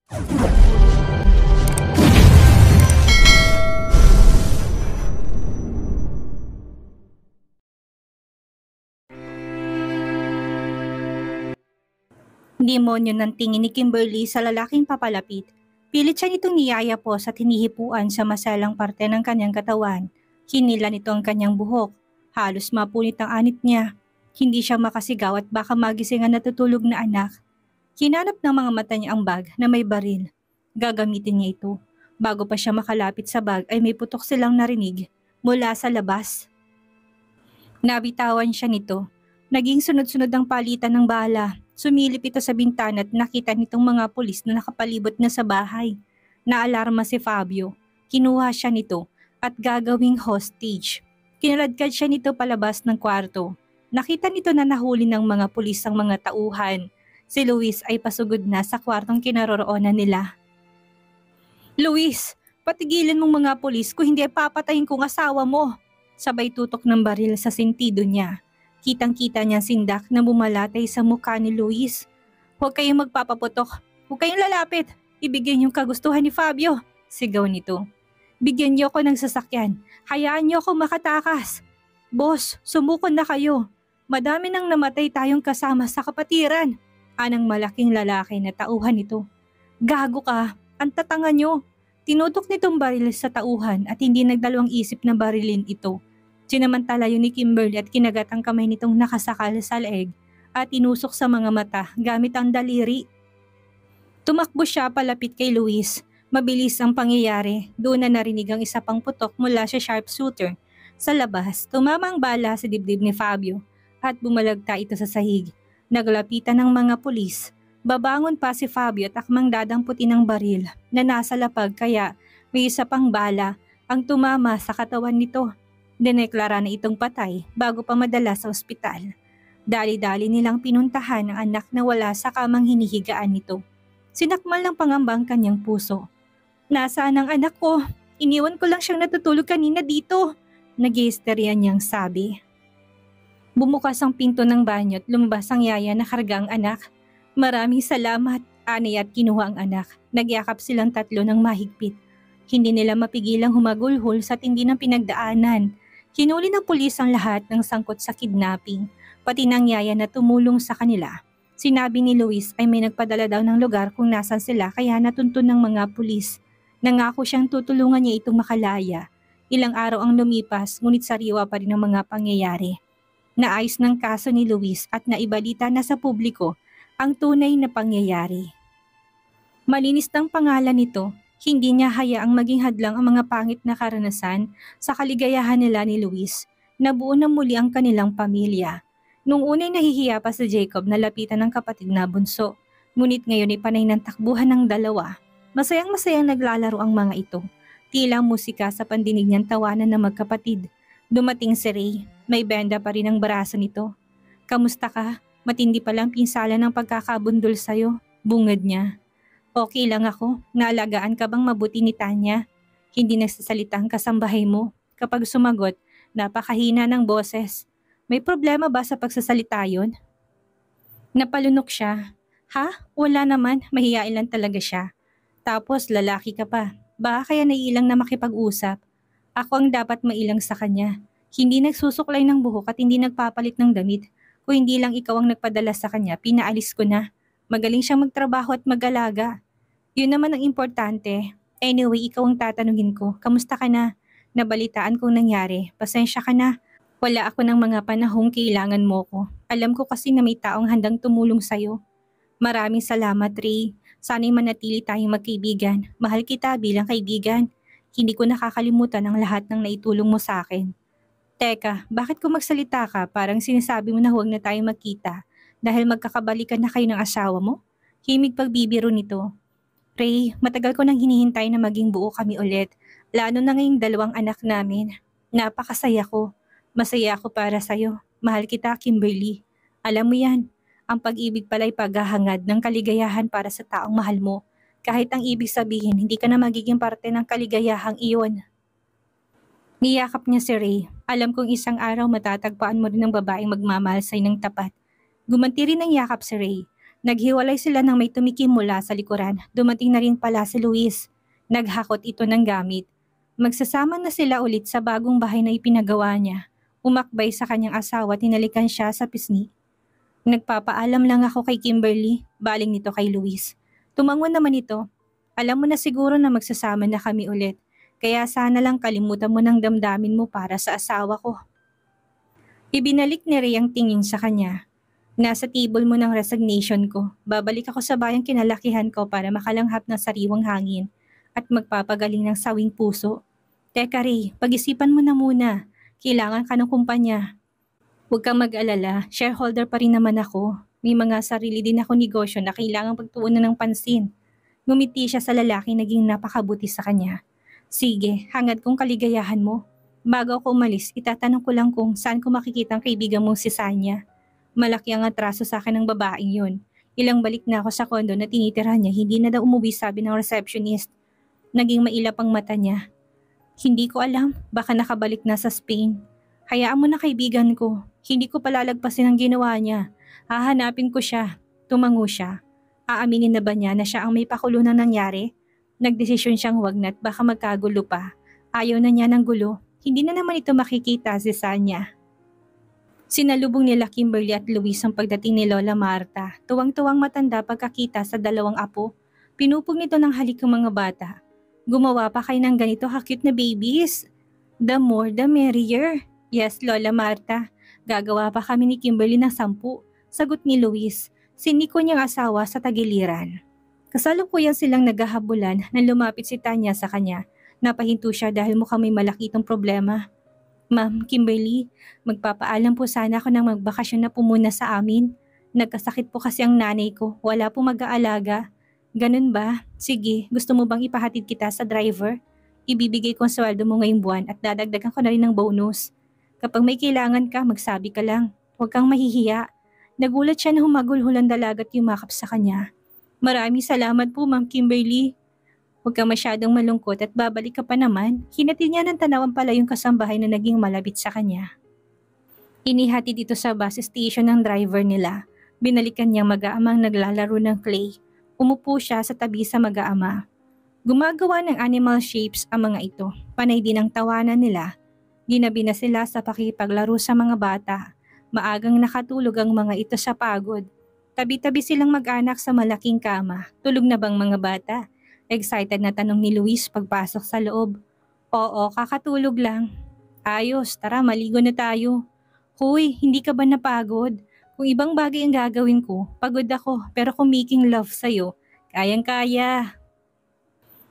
Demonyo ng tingin ni Kimberly sa lalaking papalapit. Pilit siya nitong niyayapos at hinihipuan sa maselang parte ng kanyang katawan. Hinila nito ang kanyang buhok. Halos mapunit ang anit niya. Hindi siya makasigaw at baka magising ang natutulog na anak. Hinanap ng mga mata niya ang bag na may baril. Gagamitin niya ito. Bago pa siya makalapit sa bag ay may putok silang narinig mula sa labas. Nabitawan siya nito. Naging sunod-sunod ang palitan ng bala. Sumilip ito sa bintana at nakita nitong mga pulis na nakapalibot na sa bahay. Naalarma si Fabio. Kinuha siya nito at gagawing hostage. Kinaladkad siya nito palabas ng kwarto. Nakita nito na nahuli ng mga pulis ang mga tauhan. Si Luis ay pasugod na sa kwartong kinaroroonan nila. "Luis, patigilin mong mga pulis kung hindi ay papatayin kong asawa mo." Sabay tutok ng baril sa sentido niya. Kitang-kita niyang sindak na bumalatay sa mukha ni Luis. "Huwag kayong magpapaputok. Huwag kayong lalapit. Ibigay yung kagustuhan ni Fabio." Sigaw nito. "Bigyan niyo ako ng sasakyan. Hayaan niyo ako makatakas. Boss, sumuko na kayo. Madami nang namatay tayong kasama sa kapatiran." Anang malaking lalaki na tauhan nito. "Gago ka. Ang tatanga niyo." Tinutok nitong baril sa tauhan at hindi nagdalawang isip na barilin ito. Sinamantala yun ni Kimberly at kinagat ang kamay nitong nakasakal sa leeg at inusok sa mga mata gamit ang daliri. Tumakbo siya palapit kay Luis. Mabilis ang pangyayari. Doon na narinig ang isa pang putok mula sa sharpshooter. Sa labas, tumama ang bala sa dibdib ni Fabio at bumalagta ito sa sahig. Naglapitan ng mga pulis. Babangon pa si Fabio at akmang dadamputin ng baril na nasa lapag kaya may isa pang bala ang tumama sa katawan nito. Dineklara na itong patay bago pa madala sa ospital. Dali-dali nilang pinuntahan ang anak na wala sa kamang hinihigaan nito. Sinakmal ng pangamba ang kanyang puso. "Nasaan ang anak ko? Iniwan ko lang siyang natutulog kanina dito." Nag-iisterya niyang sabi. Bumukas ang pinto ng banyo at lumabas ang yaya na karga ang anak. "Maraming salamat," anay at kinuha ang anak. Nagyakap silang tatlo ng mahigpit. Hindi nila mapigilang humagulhol sa tindi ng pinagdaanan. Hinuli ng pulis ang lahat ng sangkot sa kidnapping, pati ng yaya na tumulong sa kanila. Sinabi ni Luis ay may nagpadala daw ng lugar kung nasan sila kaya natuntun ng mga pulis. Nangako siyang tutulungan niya itong makalaya. Ilang araw ang lumipas ngunit sariwa pa rin ang mga pangyayari. Naayos ng kaso ni Luis at naibalita na sa publiko ang tunay na pangyayari. Malinis ng pangalan nito. Hindi niya hayaang maging hadlang ang mga pangit na karanasan sa kaligayahan nila ni Luis. Nabuo na muli ang kanilang pamilya. Nung unay nahihiya pa si Jacob na lapitan ng kapatid na bunso. Ngunit ngayon ay panay ng takbuhan ng dalawa. Masayang-masayang naglalaro ang mga ito. Tila musika sa pandinig niyang tawanan ng magkapatid. Dumating si Ray. May benda pa rin ang braso nito. "Kamusta ka? Matindi palang pinsala ng pagkakabundol sa'yo." Bungad niya. "Okay lang ako. Naalagaan ka bang mabuti ni Tanya?" Hindi nagsasalita ang kasambahay mo. Kapag sumagot, napakahina ng boses. "May problema ba sa pagsasalita yon?" Napalunok siya. "Ha? Wala naman. Mahiyain lang talaga siya. Tapos lalaki ka pa. Baka kaya naiilang na makipag-usap. Ako ang dapat mailang sa kanya. Hindi nagsusuklay ng buhok at hindi nagpapalit ng damit. Kung hindi lang ikaw ang nagpadala sa kanya, pinaalis ko na. Magaling siyang magtrabaho at mag-alaga. Yun naman ang importante. Anyway, ikaw ang tatanungin ko. Kamusta ka na? Nabalitaan kong nangyari. Pasensya ka na. Wala ako ng mga panahong kailangan mo ko. Alam ko kasi na may taong handang tumulong sa'yo." "Maraming salamat, Ray. Sana'y manatili tayong magkaibigan. Mahal kita bilang kaibigan. Hindi ko nakakalimutan ang lahat ng naitulong mo sa akin." "Teka, bakit kung magsalita ka parang sinasabi mo na huwag na tayong magkita dahil magkakabalikan na kayo ng asawa mo?" Himig pagbibiro nito. "Ray, matagal ko nang hinihintay na maging buo kami ulit, lalo na ngayong dalawang anak namin. Napakasaya ko. Masaya ako para sa'yo. Mahal kita, Kimberly. Alam mo yan, ang pag-ibig pala'y paghahangad ng kaligayahan para sa taong mahal mo. Kahit ang ibig sabihin, hindi ka na magiging parte ng kaligayahang iyon." Niyakap niya si Ray. Alam kong isang araw matatagpuan mo rin ng babaeng magmamahal sa'yo ng tapat. Gumanti rin ng yakap si Ray. Naghiwalay sila nang may tumikim mula sa likuran. Dumating na rin pala si Luis. Naghakot ito ng gamit. Magsasama na sila ulit sa bagong bahay na ipinagawa niya. Umakbay sa kanyang asawa at hinalikan siya sa pisngi. Nagpapaalam lang ako kay Kimberly, baling nito kay Luis. Tumangon naman ito. Alam mo na siguro na magsasama na kami ulit. Kaya sana lang kalimutan mo ng damdamin mo para sa asawa ko. Ibinalik ni Ray ang tingin sa kanya. Nasa table mo ng resignation ko. Babalik ako sa bayang kinalakihan ko para makalanghap ng sariwang hangin at magpapagaling ng sawing puso. Teka Ray, pag-isipan mo na muna. Kailangan ka ng kumpanya. Huwag kang mag-alala, shareholder pa rin naman ako. May mga sarili din ako negosyo na kailangang pagtuunan ng pansin. Ngumiti siya sa lalaki naging napakabuti sa kanya. Sige, hangad kong kaligayahan mo. Bago ako umalis, itatanong ko lang kung saan ko makikita ang kaibigan mong si Sanya. Malaki ang atraso sa akin ng babaeng yun. Ilang balik na ako sa kondo na tinitirahan niya, hindi na daw umuwi sabi ng receptionist. Naging mailap ang mata niya. Hindi ko alam, baka nakabalik na sa Spain. Hayaan mo na kaibigan ko, hindi ko palalagpasin ang ginawa niya. Hahanapin ko siya. Tumango siya. Aaminin na ba niya na siya ang may pakulo na nangyari? Nagdesisyon siyang wag na't baka magkagulo pa. Ayaw na niya ng gulo. Hindi na naman ito makikita si Sanya. Sinalubong nila Kimberly at Luis ang pagdating ni Lola Marta. Tuwang-tuwang matanda pagkakita sa dalawang apo. Pinupog nito ng halik ang mga bata. Gumawa pa kayo ng ganito ka-cute na babies. The more the merrier. Yes, Lola Marta. Gagawa pa kami ni Kimberly ng 10. Sagot ni Luis. Siniko niyang asawa sa tagiliran. Kasalukuyan silang naghahabulan nang lumapit si Tanya sa kanya. Napahinto siya dahil mukhang may malaki itong problema. Ma'am, Kimberly, magpapaalam po sana ako ng magbakasyon na po muna sa amin. Nagkasakit po kasi ang nanay ko, wala po mag-aalaga. Ganun ba? Sige, gusto mo bang ipahatid kita sa driver? Ibibigay ko ang sweldo mo ngayong buwan at dadagdagan ko na rin ng bonus. Kapag may kailangan ka, magsabi ka lang. Huwag kang mahihiya. Nagulat siya na humagulhulang dalaga at yumakap sa kanya. Maraming salamat po, Ma'am Kimberly. Huwag kang masyadong malungkot at babalik ka pa naman. Hinatid niya ng tanawan pala yung kasambahay na naging malapit sa kanya. Inihatid ito sa bus station ng driver nila. Binalikan niyang mag-aamang naglalaro ng clay. Umupo siya sa tabi sa mag-aama. Gumagawa ng animal shapes ang mga ito. Panay din ang tawanan nila. Ginabi na sila sa pakipaglaro sa mga bata. Maagang nakatulog ang mga ito sa pagod. Tabi-tabi silang mag-anak sa malaking kama. Tulog na bang mga bata? Excited na tanong ni Luis pagpasok sa loob. Oo, kakatulog lang. Ayos, tara maligo na tayo. Hoy, hindi ka ba napagod? Kung ibang bagay ang gagawin ko, pagod ako pero kung making love sa'yo, kayang-kaya.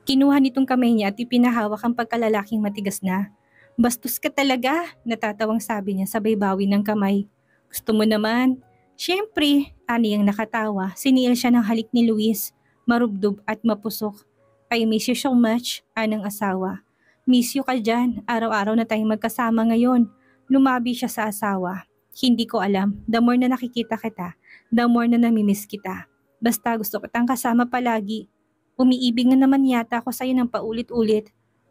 Kinuha nitong kamay niya at ipinahawak ang pagkalalaking matigas na. Bastos ka talaga, natatawang sabi niya sabay bawi ng kamay. Gusto mo naman? Siyempre, aniyang nakatawa, siniil siya ng halik ni Luis. Marubdob at mapusok. I miss you so much, anang asawa. Miss you ka dyan, araw-araw na tayong magkasama ngayon. Lumabi siya sa asawa. Hindi ko alam, the more na nakikita kita, the more na namimiss kita. Basta gusto kitang kasama palagi. Umiibig na naman yata ako sa'yo ng paulit-ulit.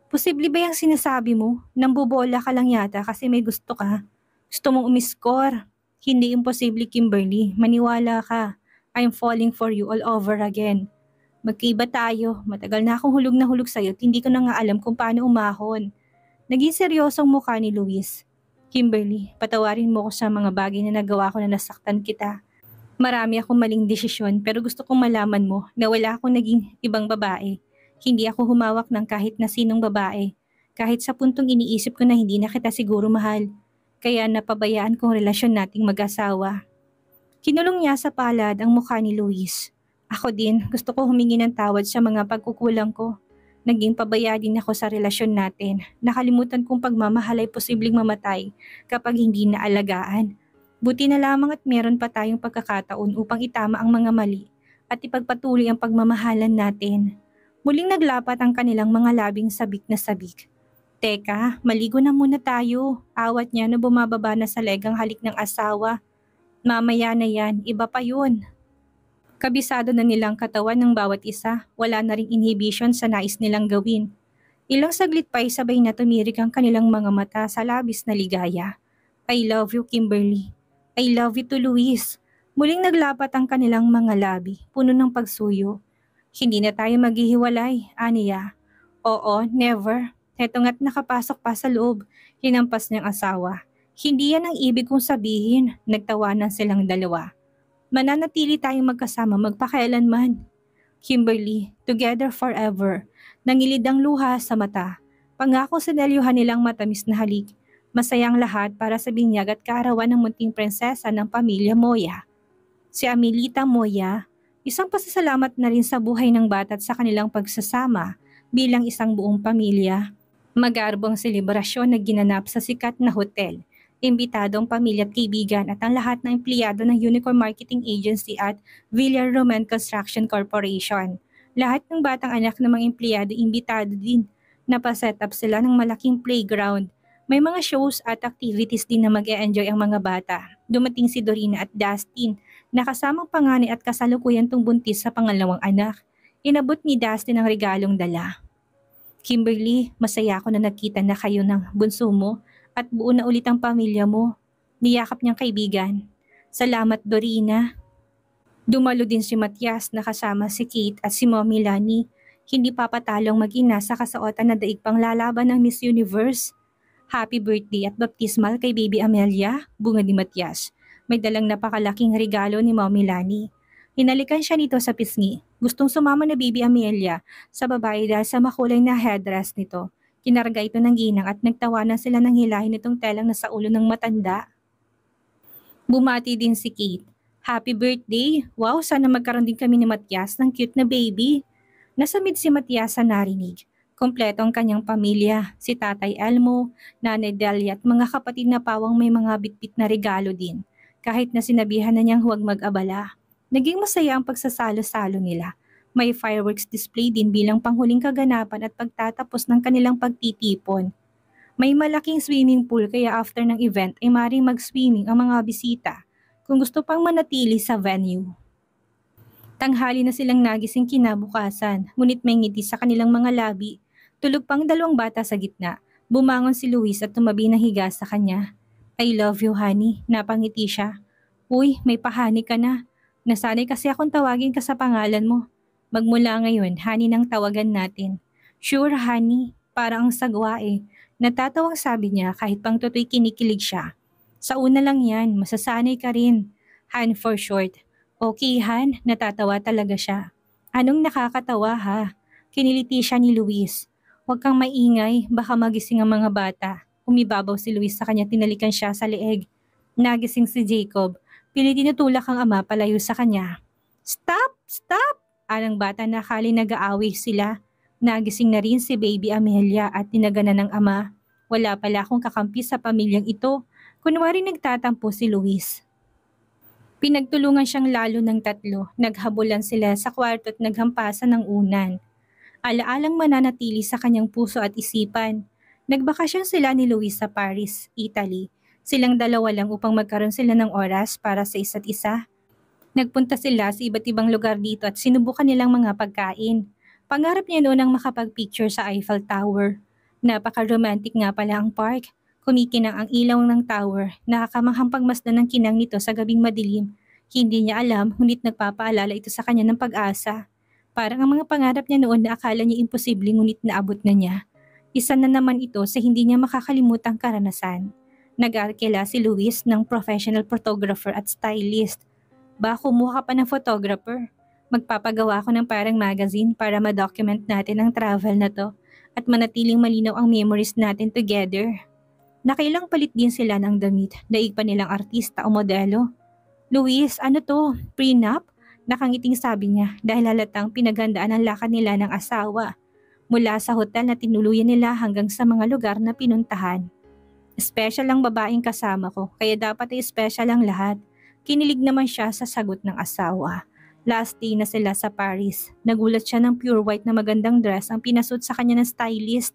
Posible ba yung sinasabi mo? Nambobola ka lang yata kasi may gusto ka. Gusto mong umiskor. Hindi imposible, Kimberly. Maniwala ka. I'm falling for you all over again. Magkaiba tayo, matagal na akong hulog na hulog sa'yo at hindi ko na nga alam kung paano umahon. Naging seryosong mukha ni Luis. Kimberly, patawarin mo ko sa mga bagay na nagawa ko na nasaktan kita. Marami akong maling desisyon pero gusto kong malaman mo na wala akong naging ibang babae. Hindi ako humawak ng kahit na sinong babae. Kahit sa puntong iniisip ko na hindi na kita siguro mahal. Kaya napabayaan kong relasyon nating mag-asawa. Kinulong niya sa palad ang mukha ni Luis. Ako din, gusto ko humingi ng tawad sa mga pagkukulang ko. Naging pabaya din ako sa relasyon natin. Nakalimutan kong pagmamahal ay posibleng mamatay kapag hindi naalagaan. Buti na lamang at meron pa tayong pagkakataon upang itama ang mga mali at ipagpatuloy ang pagmamahalan natin. Muling naglapat ang kanilang mga labing sabik na sabik. Teka, maligo na muna tayo. Awat niya na bumababa na sa legang halik ng asawa. Mamaya na yan, iba pa yun. Kabisado na nilang katawan ng bawat isa, wala na ring inhibition sa nais nilang gawin. Ilang saglit pa ay sabay na tumirik ang kanilang mga mata sa labis na ligaya. I love you, Kimberly. I love you to Luis. Muling naglapat ang kanilang mga labi, puno ng pagsuyo. Hindi na tayo maghihiwalay, aniya. Oo, never. Heto nga't nakapasok pa sa loob, hinampas niyang asawa. Hindi yan ang ibig kong sabihin, nagtawanan silang dalawa. Mananatili tayong magkasama magpakailanman. Kimberly, together forever. Nangilid ang luha sa mata. Pangako sa dalyuhan nilang matamis na halik. Masayang lahat para sa binyag at kaarawan ng munting prinsesa ng pamilya Moya. Si Amelita Moya, isang pasasalamat na rin sa buhay ng bata at sa kanilang pagsasama bilang isang buong pamilya. Magarbong selebrasyon na ginanap sa sikat na hotel. Imbitado ang pamilya at kaibigan at ang lahat ng empleyado ng Unicorn Marketing Agency at Villaroman Construction Corporation. Lahat ng batang anak ng mga empleyado imbitado din. Napaset up sila ng malaking playground. May mga shows at activities din na mag-e-enjoy ang mga bata. Dumating si Dorina at Dustin na kasamang panganay at kasalukuyan tong buntis sa pangalawang anak. Inabot ni Dustin ang regalong dala. Kimberly, masaya ako na nakita na kayo ng bunso mo at buo na ulit ang pamilya mo. Niyakap niyang kaibigan. Salamat, Dorina. Dumalo din si Matias na kasama si Kate at si Mommy Lani. Hindi papatalong mag-ina sa kasuotan na daig pang lalaban ng Miss Universe. Happy birthday at baptismal kay Baby Amelia, bunga ni Matias. May dalang napakalaking regalo ni Mommy Lani. Hinalikan siya nito sa pisngi. Gustong sumama na Baby Amelia sa babae dahil sa makulay na headdress nito. Kinarga ito ng ginang at nagtawanan sila ng hilahin nitong telang nasa ulo ng matanda. Bumati din si Kate. Happy birthday! Wow, sana magkaroon din kami ni Matias ng cute na baby. Nasamid si Matias sa narinig. Kompleto ang kanyang pamilya, si Tatay Elmo, Nanay Delia at mga kapatid na pawang may mga bitbit na regalo din. Kahit na sinabihan na niyang huwag mag-abala. Naging masaya ang pagsasalo-salo nila. May fireworks display din bilang panghuling kaganapan at pagtatapos ng kanilang pagtitipon. May malaking swimming pool kaya after ng event ay maaaring mag-swimming ang mga bisita kung gusto pang manatili sa venue. Tanghali na silang nagising kinabukasan, ngunit may ngiti sa kanilang mga labi. Tulog pang dalawang bata sa gitna. Bumangon si Luis at tumabi ng higa sa kanya. I love you, honey. Napangiti siya. Uy, may pahani ka na. Nasanay kasi akong tawagin ka sa pangalan mo. Magmula ngayon, honey nang tawagan natin. Sure, honey. Parang ang sagwa eh. Natatawang sabi niya kahit pang tutoy kinikilig siya. Sa una lang yan, masasanay ka rin. Han for short. Okay, Han. Natatawa talaga siya. Anong nakakatawa ha? Kiniliti siya ni Luis. Huwag kang maingay, baka magising ang mga bata. Umibabaw si Luis sa kanya, tinalikan siya sa leeg. Nagising si Jacob. Pilit tinutulak ang ama palayo sa kanya. Stop! Stop! Alang bata na akali nag-aaway sila. Nagising na rin si Baby Amelia at tinaganan ng ama. Wala pala akong kakampi sa pamilyang ito. Kunwari nagtatampo si Luis. Pinagtulungan siyang lalo ng tatlo. Naghabulan sila sa kwarto at naghampasan ng unan. Alaalang mananatili sa kanyang puso at isipan. Nagbakasyon sila ni Luis sa Paris, Italy. Silang dalawa lang upang magkaroon sila ng oras para sa isa't isa. Nagpunta sila sa iba't ibang lugar dito at sinubukan nilang mga pagkain. Pangarap niya noon ang makapag-picture sa Eiffel Tower. Napaka-romantic nga pala ang park. Kumikinang ang ilaw ng tower, nakakamanghang pagmasdan ng kinang nito sa gabing madilim. Hindi niya alam, ngunit nagpapaalala ito sa kanya ng pag-asa. Parang ang mga pangarap niya noon na akala niya imposible ngunit naabot na niya. Isa na naman ito sa hindi niya makakalimutang karanasan. Nag-arkela si Luis ng professional photographer at stylist. Ba kumuha ka pa ng photographer? Magpapagawa ko ng parang magazine para ma-document natin ang travel na to at manatiling malinaw ang memories natin together. Nakailang palit din sila ng damit, daig pa nilang artista o modelo. Luis, ano to? Prenup? Nakangiting sabi niya dahil halatang pinaghandaan ang lakad nila ng asawa. Mula sa hotel na tinuluyan nila hanggang sa mga lugar na pinuntahan. Special ang babaeng kasama ko, kaya dapat ay special ang lahat. Kinilig naman siya sa sagot ng asawa. Last day na sila sa Paris. Nagulat siya ng pure white na magandang dress ang pinasuot sa kanya ng stylist.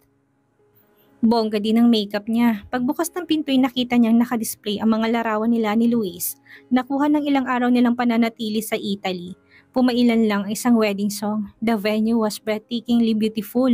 Bongga din ang makeup niya. Pagbukas ng pinto ay nakita niyang nakadisplay ang mga larawan nila ni Luis. Nakuha ng ilang araw nilang pananatili sa Italy. Pumailan lang ang isang wedding song. The venue was breathtakingly beautiful.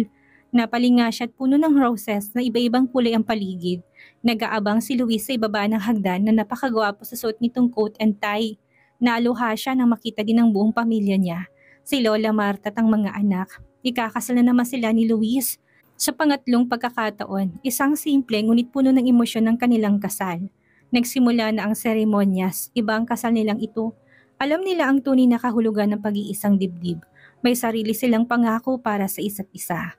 Napalinga siya at puno ng roses na iba-ibang kulay ang paligid. Nag-aabang si Luis sa ibaba ng hagdan na napakagwapo sa suot nitong coat and tie. Naluha siya nang makita din ang buong pamilya niya. Si Lola Marta at ang mga anak. Ikakasal na naman sila ni Luis. Sa pangatlong pagkakataon, isang simple ngunit puno ng emosyon ng kanilang kasal. Nagsimula na ang seremonyas, iba ang kasal nilang ito. Alam nila ang tunay na kahulugan ng pag-iisang dibdib. May sarili silang pangako para sa isa't isa.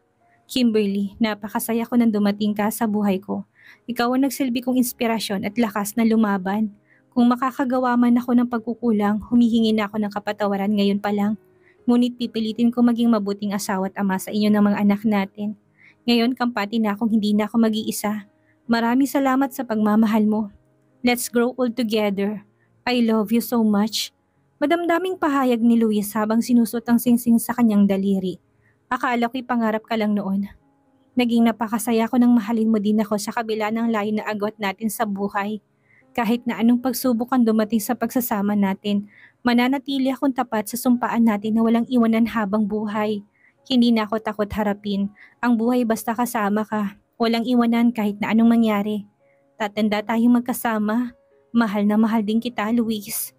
Kimberly, napakasaya ko nang dumating ka sa buhay ko. Ikaw ang nagsilbi kong inspirasyon at lakas na lumaban. Kung makakagawa man ako ng pagkukulang, humihingi na ako ng kapatawaran ngayon pa lang. Ngunit pipilitin ko maging mabuting asawa at ama sa inyo ng mga anak natin. Ngayon, kampante na akong hindi na ako mag-iisa. Maraming salamat sa pagmamahal mo. Let's grow old together. I love you so much. Madamdaming pahayag ni Luis habang sinusot ang singsing sa kanyang daliri. Akala ko'y pangarap ka lang noon. Naging napakasaya ko nang mahalin mo din ako sa kabila ng layo na agwat natin sa buhay. Kahit na anong pagsubok ang dumating sa pagsasama natin, mananatili akong tapat sa sumpaan natin na walang iwanan habang buhay. Hindi na ako takot harapin. Ang buhay basta kasama ka. Walang iwanan kahit na anong mangyari. Tatanda tayong magkasama. Mahal na mahal din kita, Luis.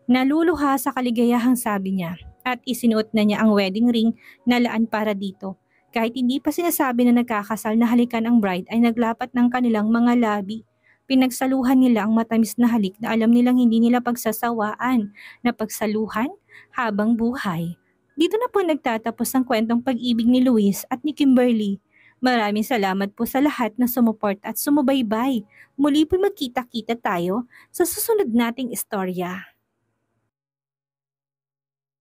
Naluluha sa kaligayahang sabi niya at isinuot na niya ang wedding ring na laan para dito. Kahit hindi pa sinasabi na nagkakasal na halikan ang bride ay naglapat ng kanilang mga labi. Pinagsaluhan nila ang matamis na halik na alam nilang hindi nila pagsasawaan na pagsaluhan habang buhay. Dito na po nagtatapos ang kwentong pag-ibig ni Luis at ni Kimberly. Maraming salamat po sa lahat na sumuport at sumubaybay. Muli po magkita-kita tayo sa susunod nating istorya.